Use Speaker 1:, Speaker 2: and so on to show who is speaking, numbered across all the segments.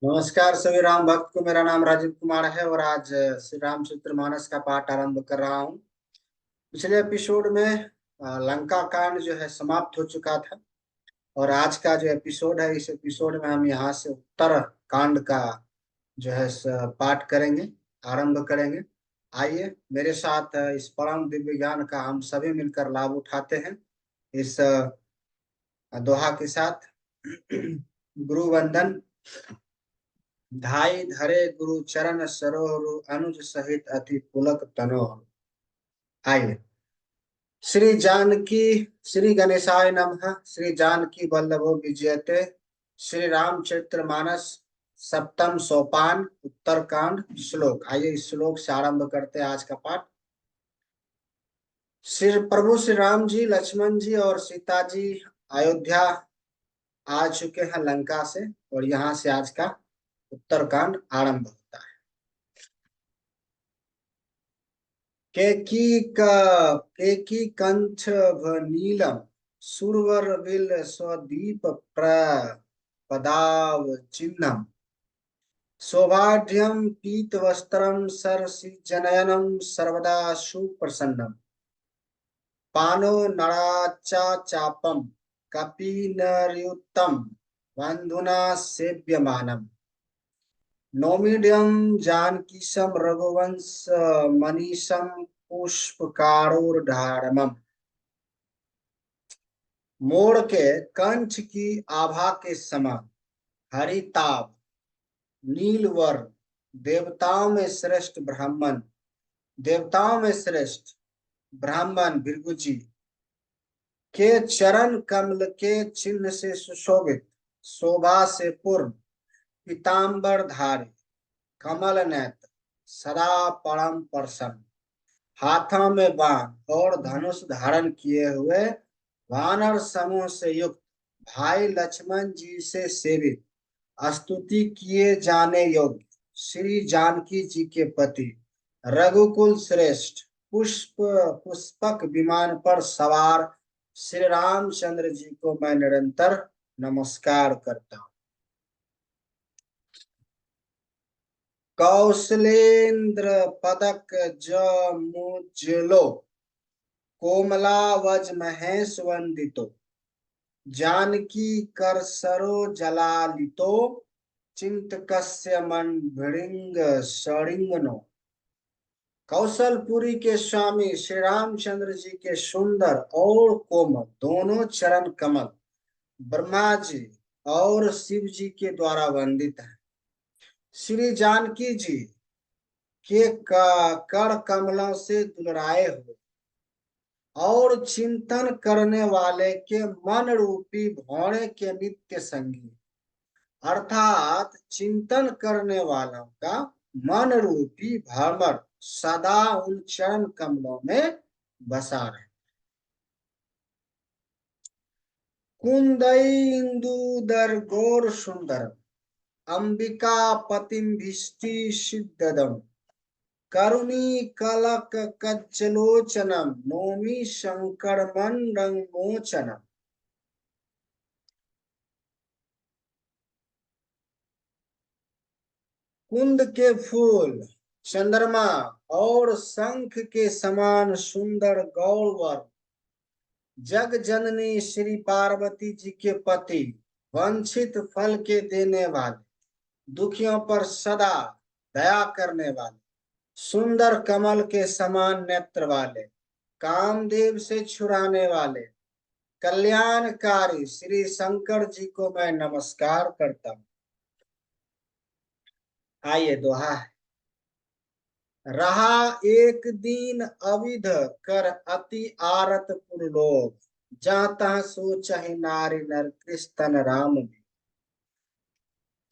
Speaker 1: नमस्कार सभी राम भक्त को। मेरा नाम राजीव कुमार है और आज श्री रामचरितमानस का पाठ आरंभ कर रहा हूँ। पिछले एपिसोड में लंका कांड जो है समाप्त हो चुका था और आज का जो एपिसोड है, इस एपिसोड में हम यहाँ से उत्तर कांड का जो है पाठ करेंगे, आरंभ करेंगे। आइए मेरे साथ इस परम दिव्य ज्ञान का हम सभी मिलकर लाभ उठाते हैं। इस दोहा के साथ गुरु वंदन। धाई धरे गुरु चरण सरोवर अनुज सहित अति पुलक तनोहर। आइए। श्री जानकी श्री गणेशाय नमः। श्री जानकी वल्लभो विजयते। श्री रामचरितमानस सप्तम सोपान उत्तरकांड श्लोक। आइए इस श्लोक से आरंभ करते हैं आज का पाठ। श्री प्रभु श्री राम जी, लक्ष्मण जी और सीता जी अयोध्या आ चुके हैं लंका से और यहाँ से आज का उत्तरकांड आरंभ होता है। केकी कंठ नीलम सुरवर विल स्वदीप प्रपदाव चिन्हम सौभाढ्यम पीत वस्त्रम सरसिजनयनम सर्वदा सुप्रसन्नम पानो नराचा चापम कपिनरयुक्तम बंधुना सेव्यमानम नौमीड्यम जानकीशम रघुवंश मनीषम पुष्पकारोर्धारमम। मोर के कंठ की आभा के समान हरिताभ नीलवर्ण देवताओं में श्रेष्ठ ब्राह्मण देवताओं में श्रेष्ठ ब्राह्मण भृगु जी के चरण कमल के चिन्ह से सुशोभित शोभा से पूर्ण पीताम्बर धारी कमल नेत्र सदा परम प्रसन्न हाथों में बाण और धनुष धारण किए हुए वानर समूह से युक्त भाई लक्ष्मण जी से सेवित स्तुति किए जाने योग्य श्री जानकी जी के पति रघुकुल श्रेष्ठ पुष्पक विमान पर सवार श्री रामचंद्र जी को मैं निरंतर नमस्कार करता हूँ। कौशलेन्द्र पदक जमुज्जलो कोमलावज महेश वंदितो जानकी कर सरो जलालितो चिंतकस्य मन भृंग सरिंगनो। कौशलपुरी के स्वामी श्री रामचंद्र जी के सुंदर और कोमल दोनों चरण कमल ब्रह्मा जी और शिव जी के द्वारा वंदित है। श्री जानकी जी के कर कमलों से दुलराए हुए और चिंतन करने वाले के मन रूपी भौरे के नित्य संगी अर्थात चिंतन करने वालों का मन रूपी भ्रमर सदा उन चरण कमलों में बसा रहे। कुंदईन्दुदर गौर सुंदर अंबिका पतिम भीष्टि सिद्धदम करुणी कलक कज्जलोचनम नौमी शंकर मंडंगमोचनम। कुंद के फूल चंद्रमा और शंख के समान सुंदर गौरवर जग जननी श्री पार्वती जी के पति वंचित फल के देने वाले दुखियों पर सदा दया करने वाले सुंदर कमल के समान नेत्र वाले कामदेव से छुड़ाने वाले कल्याणकारी श्री शंकर जी को मैं नमस्कार करता हूँ। आइए दोहा है। रहा एक दीन अविध कर अति आरत पुरलोक जहाँ तहाँ सोचहि नारी नर कृष्ण राम भी।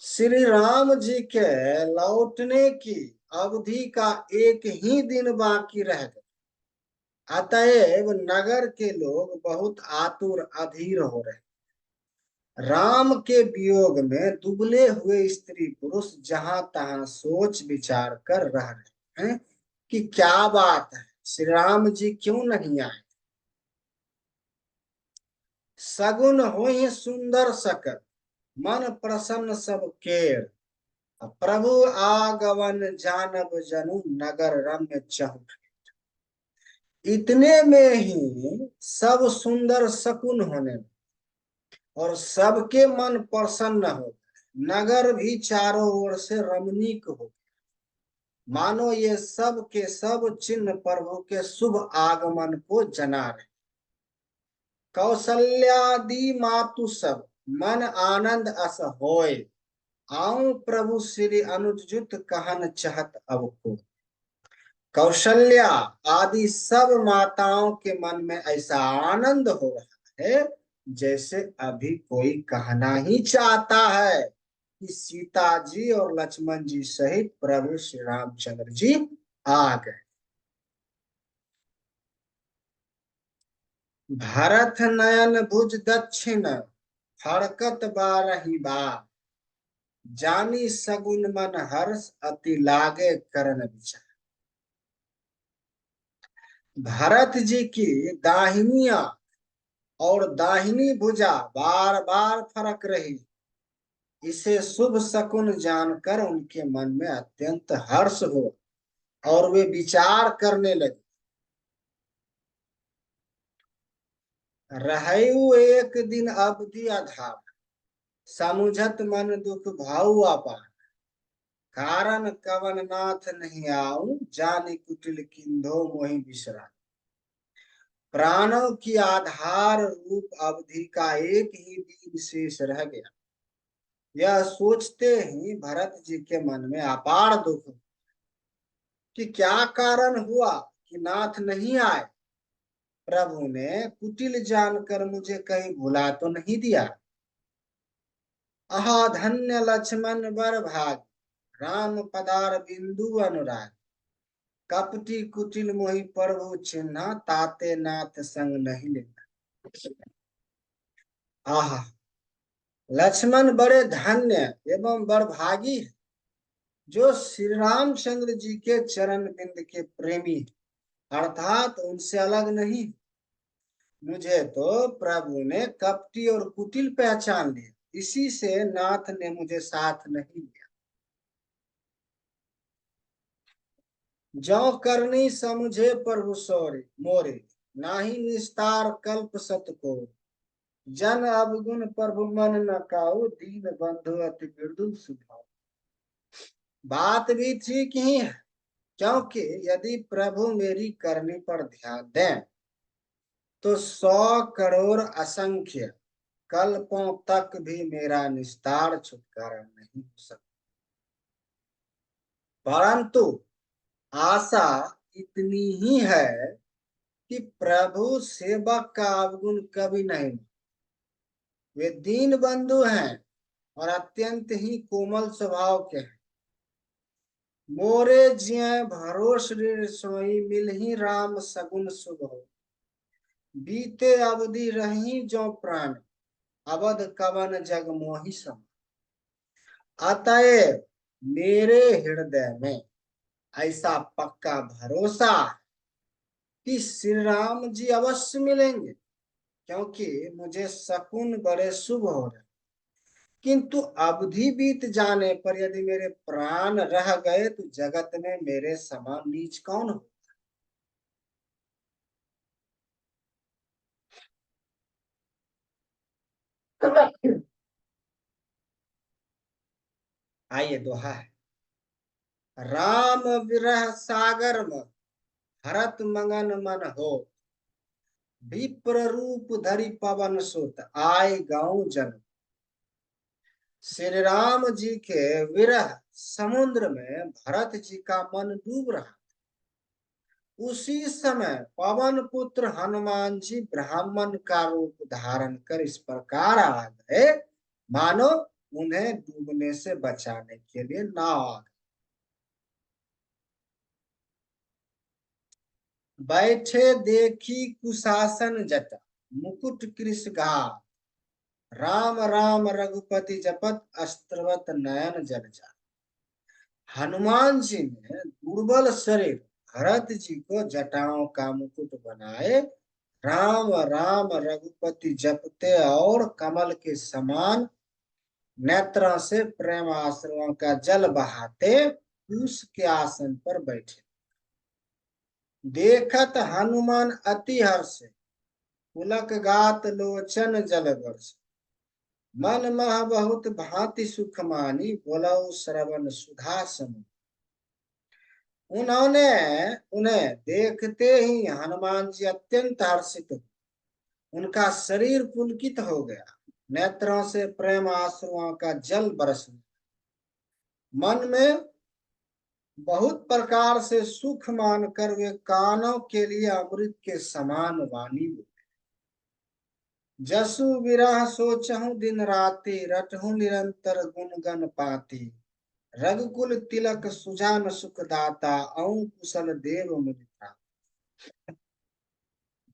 Speaker 1: श्री राम जी के लौटने की अवधि का एक ही दिन बाकी रह गया, अतएव नगर के लोग बहुत आतुर अधीर हो रहे। राम के वियोग में दुबले हुए स्त्री पुरुष जहां तहां सोच विचार कर रह रहे हैं कि क्या बात है, श्री राम जी क्यों नहीं आए। सगुन हो ही सुंदर सकल मन प्रसन्न सब केर प्रभु आगवन जानब जनु नगर रम्य चहु। इतने में ही सब सुंदर शकुन होने और सबके मन प्रसन्न हो, नगर भी चारों ओर से रमणीक हो, मानो ये सब के सब चिन्ह प्रभु के शुभ आगमन को जना रहे। कौशल्यादि मातु सब मन आनंद अस होय, आऊं प्रभु श्री अनुजुत कहन चाहत अब को। कौशल्या आदि सब माताओं के मन में ऐसा आनंद हो रहा है जैसे अभी कोई कहना ही चाहता है कि सीता जी और लक्ष्मण जी सहित प्रभु श्री रामचंद्र जी आ गए। भरत नयन भुज दक्षिण फड़कत बारही बार, जानी सगुन मन हर्ष अति लागे करन विचार। भरत जी की दाहिनी और दाहिनी भुजा बार बार फरक रही, इसे शुभ शकुन जानकर उनके मन में अत्यंत हर्ष हो और वे विचार करने लगे। रहयु एक दिन अवधि आधार, समुझत मन दुख भाऊ अपार, कारण कवन नाथ नहीं आऊं, जानि कुटिल किंधो मोहि बिसरा। प्राणों की आधार रूप अवधि का एक ही दिन शेष रह गया। यह सोचते ही भरत जी के मन में अपार दुख कि क्या कारण हुआ कि नाथ नहीं आए। प्रभु ने कुटिल जानकर मुझे कहीं भुला तो नहीं दिया। आहा धन्य लक्ष्मण बर भाग, राम पदार बिंदु अनुराग। कपटी कुटिल मोहि प्रभु चिन्हा, ताते नाथ संग नहीं लेना। आहा लक्ष्मण बड़े धन्य एवं बड़भागी है जो श्री रामचंद्र जी के चरण बिंद के प्रेमी, अर्थात उनसे अलग नहीं। मुझे तो प्रभु ने कपटी और कुटिल पहचान लिया, इसी से नाथ ने मुझे साथ नहीं लिया। जो करनी समुझे प्रभु सौरे मोरे, नाही निस्तार कल्प सत को। जन अवगुण प्रभु मन न काऊ, दीन बंधु अति मृदु स्वभाव। बात भी ठीक ही है, क्योंकि यदि प्रभु मेरी करनी पर ध्यान दें तो 100 करोड़ असंख्य कल्पों तक भी मेरा निस्तार छुटकारा नहीं हो सकता। परंतु आशा इतनी ही है कि प्रभु सेवक का अवगुण कभी नहीं। वे दीन बंधु हैं और अत्यंत ही कोमल स्वभाव के हैं। मोरे जिय भरोस ऋण सोई, मिल ही राम सगुन शुभ हो। बीते अवधि रही जो प्राण, अवध कवन जग मोहि सम। अतएव मेरे हृदय में ऐसा पक्का भरोसा है कि श्री राम जी अवश्य मिलेंगे, क्योंकि मुझे शकुन बड़े शुभ हो रहे। किंतु अवधि बीत जाने पर यदि मेरे प्राण रह गए तो जगत में मेरे समान नीच कौन हो। आइए दोहा है। राम विरह सागर में भरत मगन मन हो, विप्र रूप धरि पवन सुत आय गाँव जन। श्री राम जी के विरह समुद्र में भरत जी का मन डूब रहा। उसी समय पवन पुत्र हनुमान जी ब्राह्मण का रूप धारण कर इस प्रकार आ गए मानो उन्हें डूबने से बचाने के लिए नाव आ गई। बैठे देखी कुशासन जटा, मुकुट कृष घाट। राम राम रघुपति जपत, अस्त्रवत नयन जल जा। हनुमान जी ने दुर्बल शरीर भरत जी को जटाओं का मुकुट बनाए राम राम रघुपति जपते और कमल के समान नेत्रों से प्रेम आश्रुओं का जल बहाते उस के आसन पर बैठे। देखत हनुमान अति हर्ष, पुलक गात लोचन जल बरस। मन मह बहुत भांति सुख मानी, बोलऊ श्रवण सुधा सम। उन्होंने उन्हें देखते ही हनुमान जी अत्यंत हर्षित हुए। उनका शरीर पुलकित हो गया, नेत्रों से प्रेम आंसुओं का जल बरसने, मन में बहुत प्रकार से सुख मानकर वे कानों के लिए अमृत के समान वाणी बोले। जसु विरह सोचहु दिन राति, रटहु निरंतर गुणगन पाती। रघुकुल तिलक सुजान सुखदाता, औ कुशल देव मुनिता।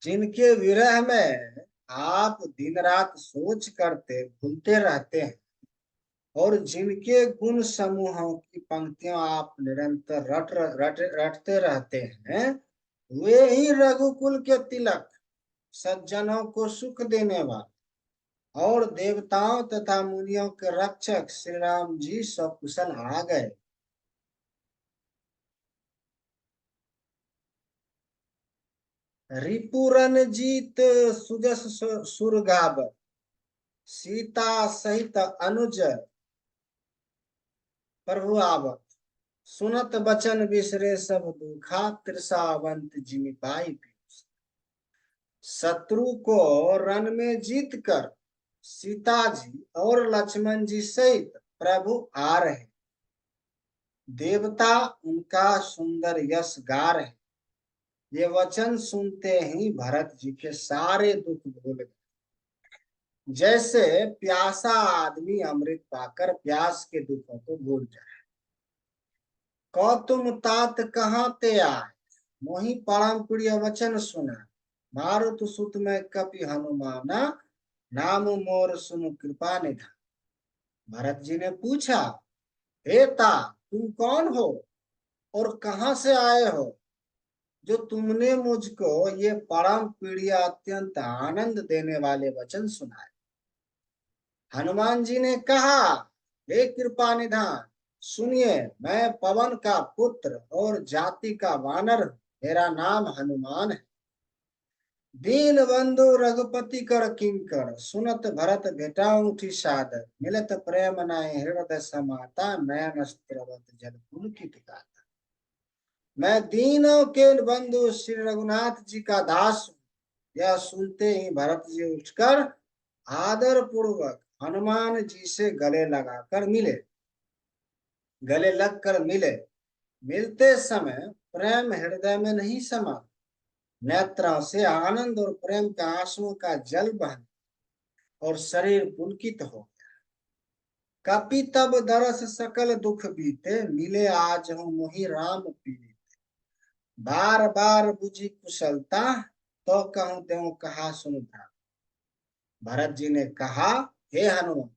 Speaker 1: जिनके विरह में आप दिन रात सोच करते भूलते रहते हैं और जिनके गुण समूहों की पंक्तियां आप निरंतर रटते रहते हैं, वे ही रघुकुल के तिलक, सज्जनों को सुख देने वाले और देवताओं तथा मुनियों के रक्षक श्री राम जी सकुशल आ गए। रिपुरन जीत सुजस सुरगाव, सीता सहित अनुज प्रभु आवत। सुनत बचन बिसरे सब दुखा, त्रिसावंत जिमि पाई पीयूष। शत्रु को रण में जीत कर सीता जी और लक्ष्मण जी सहित प्रभु आ रहे। देवता उनका सुंदर यश गा रहे। ये वचन सुनते ही भरत जी के सारे दुख भूल गए। जैसे प्यासा आदमी अमृत पाकर प्यास के दुखों को भूल जाए। कौतुम तात कहाँ ते आए, मोहि परम प्रिय वचन सुना। मारुत सुत में कपि हनुमाना, नाम मोर सुन कृपा निधान। भरत जी ने पूछा, हे तात, तुम कौन हो और कहाँ से आए हो, जो तुमने मुझको ये परम प्रिय अत्यंत आनंद देने वाले वचन सुनाए। हनुमान जी ने कहा, हे कृपा निधान, सुनिए, मैं पवन का पुत्र और जाति का वानर हूं। मेरा नाम हनुमान है। दीन बंधु रघुपति कर किंकर, सुनत भरत भेटाऊ उठी सादर। मिलत प्रेम नय हृदय समाता, नयन स्त्रवत जल पुलकित गाता। मैं दीनों के बंधु श्री रघुनाथ जी का दास हूँ। यह सुनते ही भरत जी उठकर आदर पूर्वक हनुमान जी से गले लगकर मिले। मिलते समय प्रेम हृदय में नहीं समा, नेत्रों से आनंद और प्रेम के आंसुओं का जल बहने और शरीर पुलकित हो गया। कपि तब दरस सकल दुख बीते, मिले आज हूँ मोहि राम पीड़ित। बार बार बुझी कुशलता, तो कहूं त्यों कहा सुन भ्राता। भरत जी ने कहा, हे हनुमान,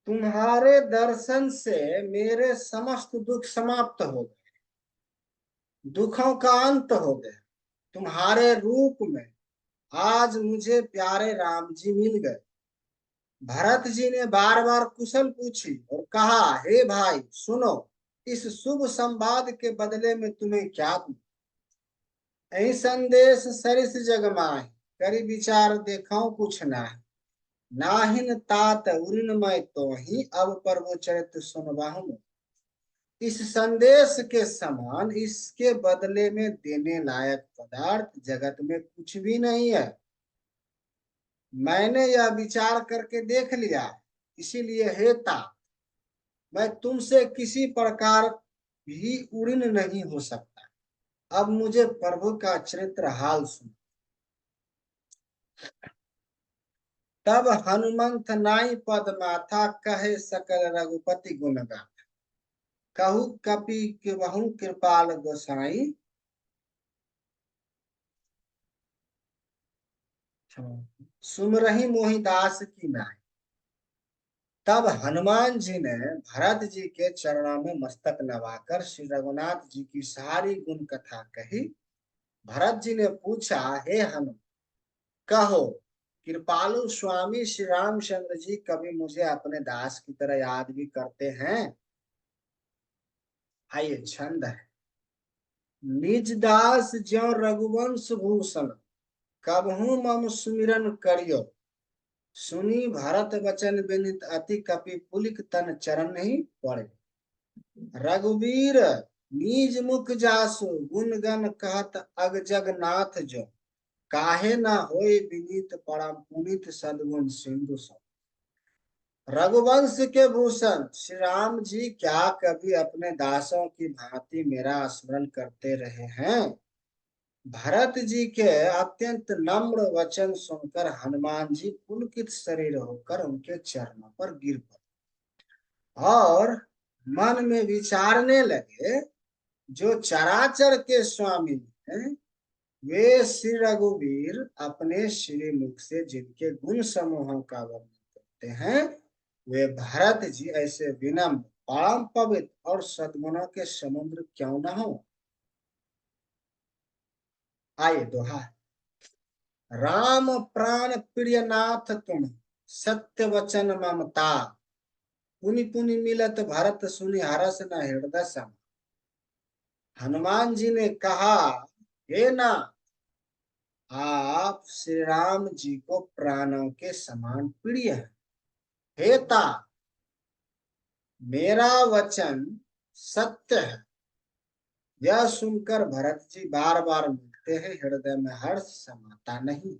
Speaker 1: तुम्हारे दर्शन से मेरे समस्त दुख समाप्त हो गए, दुखों का अंत हो गया। तुम्हारे रूप में आज मुझे प्यारे राम जी मिल गए। भरत जी ने बार बार कुशल पूछी और कहा, हे भाई सुनो, इस शुभ संवाद के बदले में तुम्हें क्या दूं। ऐ संदेश सरिस जग माहि, करी विचार देखो कुछ नाही। नाहिन तात उरिन मैं तो ही, अब पर वो चरित्र सुनवाहु। इस संदेश के समान इसके बदले में देने लायक पदार्थ जगत में कुछ भी नहीं है। मैंने यह विचार करके देख लिया, इसीलिए हे तात, मैं तुमसे किसी प्रकार भी उड़ीन नहीं हो सकता। अब मुझे प्रभु का चरित्र हाल सुन। तब हनुमंत नाई पद माथा, कहे सकल रघुपति गुण गाथा। कहु कपि के बहु कृपाल गोसाई, सुमरहि मोहि दास की नाई। तब हनुमान जी ने भरत जी के चरणों में मस्तक नवाकर श्री रघुनाथ जी की सारी गुण कथा कही। भरत जी ने पूछा, हे हनुमान, कहो कृपालु स्वामी श्री रामचंद्र जी कभी मुझे अपने दास की तरह याद भी करते हैं। आइए छंद है। निज दास ज्यों रघुवंश भूषण, कबहू मम सुमिरन करियो। सुनी भरत वचन विनित अति कपि पुलिक तन चरण ही पड़े। रघुवीर निज मुख जासु, गुण गण कहत अग जगन्नाथ जो। काहे ना होए विनीत परम पुनित, सद्गुण सिंधु सम। रघुवंश के भूषण श्री राम जी क्या कभी अपने दासों की भांति मेरा स्मरण करते रहे हैं? भरत जी के अत्यंत नम्र वचन सुनकर हनुमान जी पुलकित शरीर होकर उनके चरणों पर गिर पड़े और मन में विचारने लगे, जो चराचर के स्वामी हैं, वे श्री रघुवीर अपने श्री मुख से जिनके गुण समूहों का वर्णन करते हैं, वे भरत जी ऐसे विनम्र, परम पवित्र और सद्गुणों के समुद्र क्यों न हो। आइए दोहा। राम प्राण प्रिय नाथ तुम, सत्य वचन ममता। पुनि पुनि मिलत भरत सुनि, हरस न हृदय सम। हनुमान जी ने कहा, हे ना, आप श्री राम जी को प्राणों के समान प्रिय है। हे ता, मेरा वचन सत्य है। यह सुनकर भरत जी बार बार मिलते हैं, हृदय में हर्ष समाता नहीं।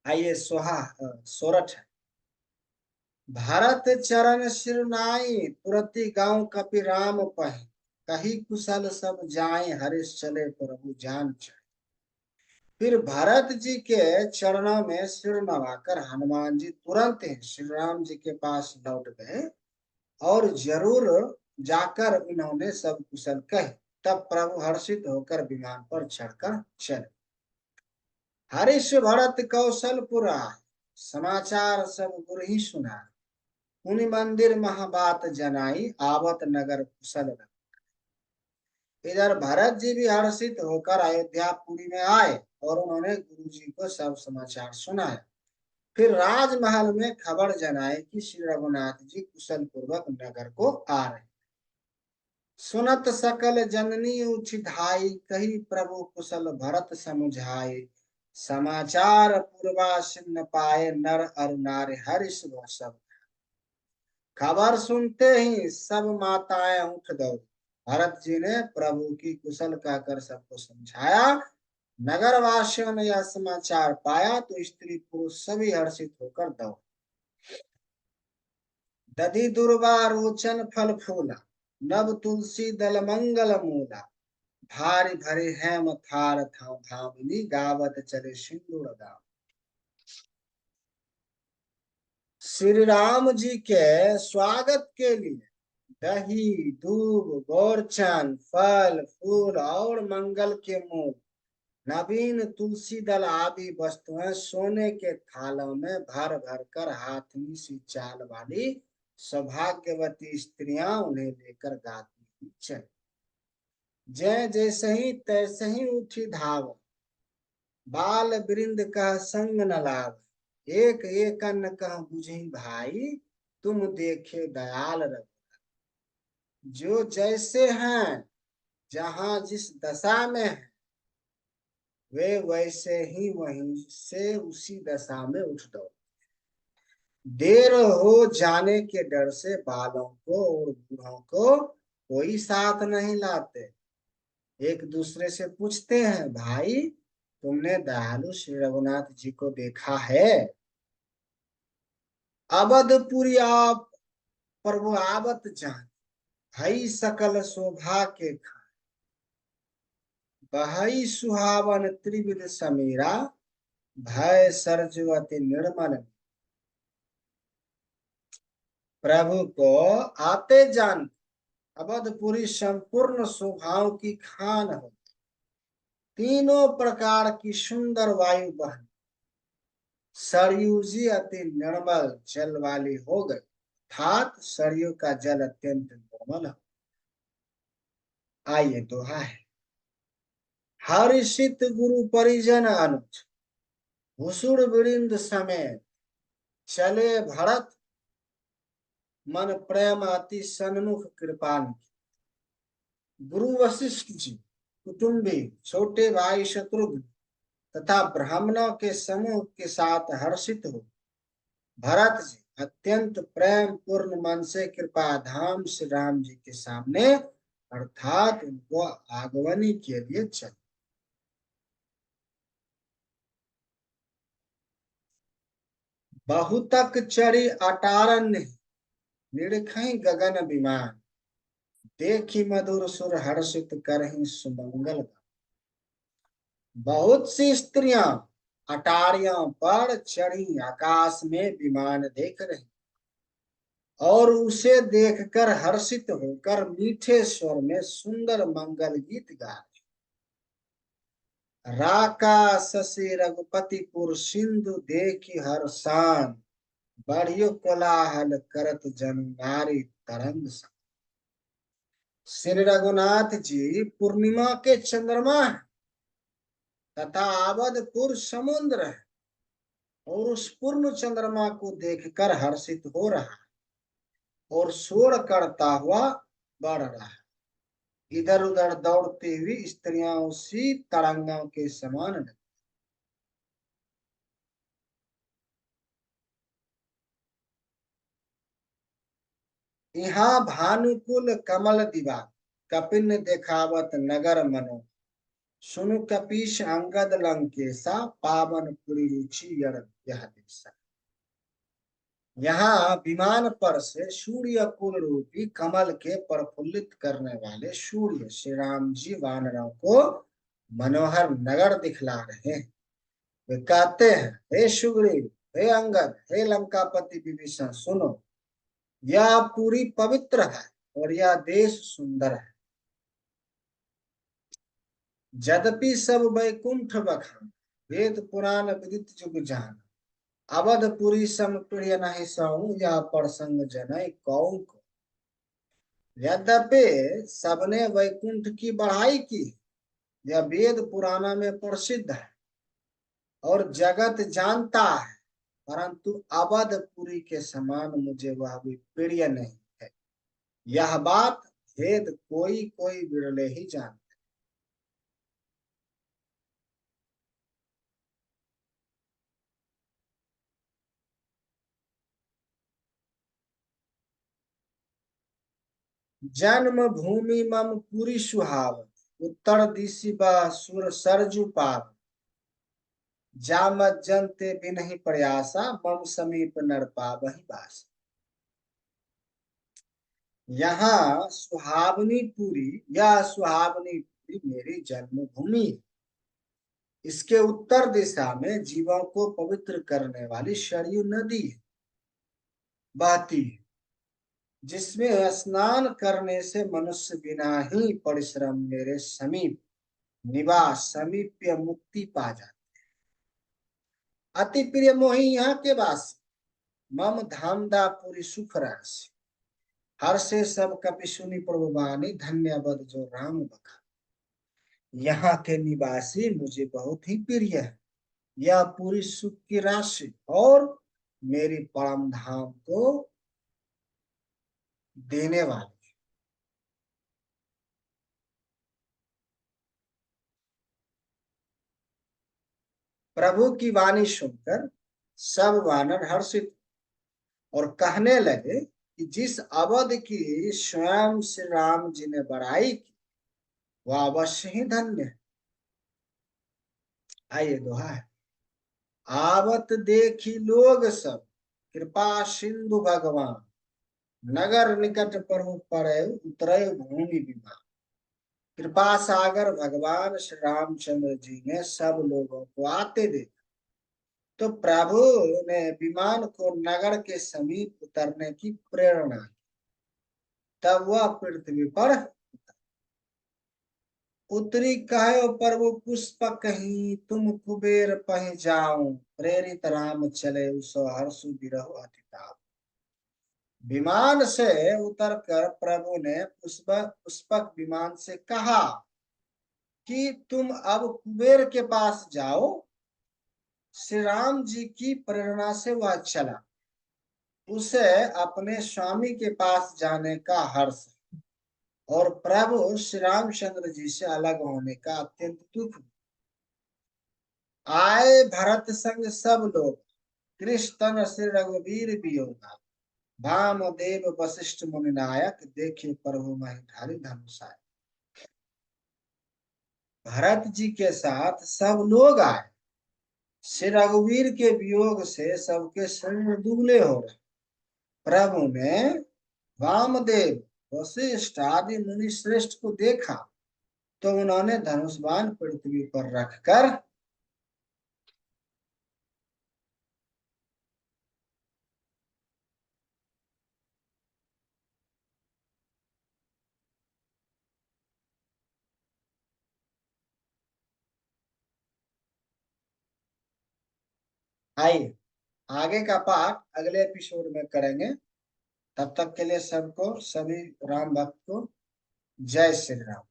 Speaker 1: आइए सोरठ है। भरत चरण सिरनाई, तुरती गांव कपि राम पहि। कही कुशल सब जाए, हरिश चले प्रभु जान चढ़े। फिर भरत जी के चरणों में सिर नवाकर हनुमान जी तुरंत ही श्री राम जी के पास लौट गए और जरूर जाकर उन्होंने सब कुशल कहे। तब प्रभु हर्षित होकर विमान पर चढ़कर चले। हरिष भरत कौशलपुर आए, समाचार सब गुर ही सुना। मुनि मंदिर महाबात जनाई, आवत नगर कुशल। इधर भरत जी भी हर्षित होकर अयोध्यापुरी में आए और उन्होंने गुरु जी को सब समाचार सुनाया। फिर राजमहल में खबर जनाए कि श्री रघुनाथ जी कुशल पूर्वक नगर को आ रहे। सुनत सकल जननी उठी धाई, कही प्रभु कुशल भरत समुझाए। समाचार पूर्वासिन न पाए, नर अरु नारी हरिष सब। खबर सुनते ही सब माताएं उठ दौड़ी। भरत जी ने प्रभु की कुशल कहकर सबको समझाया। नगर वासियों ने यह समाचार पाया तो स्त्री पुरुष सभी हर्षित होकर दौड़े। दधि दुर्वा रोचन फल फूला, नव तुलसी दल मंगल मूला। भारी भरे हेम थार था धामिनी, गावत चले सिंदूर दाम। श्री राम जी के स्वागत के लिए दही दूब गौरचन फल फूल और मंगल के मूल, नवीन तुलसी दल आदि वस्तुएं सोने के थालों में भर भर कर हाथनी सी चाल वाली सौभाग्यवती स्त्रियां उन्हें लेकर गाती हुई चली। जय जैसे ही तैसे ही उठी धाव, बाल वृंद कह संग न लाव। एक एक अन्न कह बुझी भाई, तुम देखे दयाल रघु। जो जैसे हैं, जहां जिस दशा में है, वे वैसे ही वहीं से उसी दशा में उठ दो। देर हो जाने के डर से बालों को और बूढ़ों को कोई साथ नहीं लाते। एक दूसरे से पूछते हैं, भाई तुमने दयालु श्री रघुनाथ जी को देखा है? अवधपुरी आप प्रभु आवत जान, हई सकल शोभा के खान। बहई सुहावन त्रिविध समीरा, भय सरजुवति निर्मल। प्रभु को आते जान अवधपुरी संपूर्ण शोभाओं की खान हो। तीनों प्रकार की सुंदर वायु बहन, सरयू जी अति निर्मल जल वाली हो गई, अर्थात सरयू का जल अत्यंत निर्मल हो। आइए दोहा है। हर्षित गुरु परिजन अनुज, भुसुर बिरिंद समेत चले भरत, मन प्रेम अति सन्मुख कृपान। गुरु वशिष्ठ जी, कुटुंबी, छोटे भाई शत्रुघ्न तथा ब्राह्मणों के समूह के साथ हर्षित हो भरत जी अत्यंत प्रेम पूर्ण मन से कृपा धाम श्री राम जी के सामने अर्थात उनको आगमनी के लिए चले। बहुतक चढ़ी अटारण्य, निरखई गगन विमान, देखी मधुर सुर हर्षित करहि सुमंगल। बहुत सी स्त्रियां अटारियों पर चढ़ी आकाश में विमान देख रही और उसे देखकर हर्षित होकर मीठे स्वर में सुंदर मंगल गीत गा रहे। राका शशि रघुपतिपुर सिंधु देखी हर्षान, बढ़ियो कोलाहल करत जन नारी तरंग सा। श्री रघुनाथ जी पूर्णिमा के चंद्रमा है तथा अवधपुर समुद्र है और उस पूर्ण चंद्रमा को देखकर हर्षित हो रहा है और शोर करता हुआ बढ़ रहा है। इधर उधर दौड़ती हुई स्त्रियां उसी तरंगों के समान लगती। यहाँ भानुकुल कमल दिवा, कपिन देखावत नगर मनो, सुनु कपीश अंगद लंकेशा, पावन पुरी रुचि यह देशा। यहाँ विमान पर से सूर्य कुल रूपी कमल के प्रफुल्लित करने वाले सूर्य श्री राम जी वानरों को मनोहर नगर दिखला रहे हैं। वे कहते हैं, हे सुग्रीव, हे अंगद, हे लंकापति विभीषण, सुनो, यह पूरी पवित्र है और यह देश सुंदर है। यद्यपि सब वैकुंठ बखान, वेद पुराण विदित जुग जान, अवधपुरी सम प्रिय नहीं सहु, यह प्रसंग जनय कौन को। यद्यपि सबने वैकुंठ की बढ़ाई की, यह वेद पुराण में प्रसिद्ध है और जगत जानता है, परंतु अवधपुरी के समान मुझे वह भी प्रिय नहीं है। यह बात भेद कोई कोई बिरले ही जानते। जन्म भूमि मम पुरी सुहाव, उत्तर दिशि बह सुर सरजु पाव, जामत जनते बिनहि प्रयासा, मम समीप नर पावहि बास। यहाँ सुहावनीपुरी या सुहावनीपुरी मेरी जन्मभूमि है। इसके उत्तर दिशा में जीवों को पवित्र करने वाली सरयू नदी बहती है, जिसमें स्नान करने से मनुष्य बिना ही परिश्रम मेरे समीप निवास समीप्य मुक्ति पा जाते। अति प्रिय मोहि यहाँ के वास, मम धामदा पूरी सुख राशि, हर से सब कपि सुनी प्रभु बानी, धन्य बद जो राम बखा। यहाँ के निवासी मुझे बहुत ही प्रिय है, यह पूरी सुख की राशि और मेरी परम धाम को देने वाले। प्रभु की वाणी सुनकर सब वानर हर्षित और कहने लगे कि जिस अवध की स्वयं श्री राम जी ने बड़ाई की वह अवश्य ही धन्य है। आइए दोहा है। आवत देखी लोग सब, कृपा सिंधु भगवान, नगर निकट प्रभु पड़े, उतरे भूमि विमान। कृपा सागर भगवान श्री रामचंद्र जी ने सब लोगों को आते देखा तो प्रभु ने विमान को नगर के समीप उतरने की प्रेरणा की। तब वह पृथ्वी पर उतरी, कहो प्रभु पुष्प कहीं, तुम कुबेर पह जाओ, प्रेरित राम चले सो हर्षु बिरहो अतिताप। विमान से उतरकर प्रभु ने पुष्पक विमान से कहा कि तुम अब कुबेर के पास जाओ, श्री राम जी की प्रेरणा से वह चला। उसे अपने स्वामी के पास जाने का हर्ष और प्रभु श्री रामचंद्र जी से अलग होने का अत्यंत दुख। आए भरत संग सब लोग, कृष्ण श्री रघुवीर वियोगा। भाम देव वशिष्ठ मुनि नायक, देखे प्रभु महिधारी धनुषाय। भरत जी के साथ सब लोग आए। श्री रघुवीर के वियोग से सबके शरीर दुबले हो रहे। प्रभु ने वामदेव वशिष्ठ आदि मुनि श्रेष्ठ को देखा तो उन्होंने धनुष बाण पृथ्वी पर रखकर आइए आगे का पाठ अगले एपिसोड में करेंगे। तब तक के लिए सबको, सभी राम भक्त को जय श्री राम।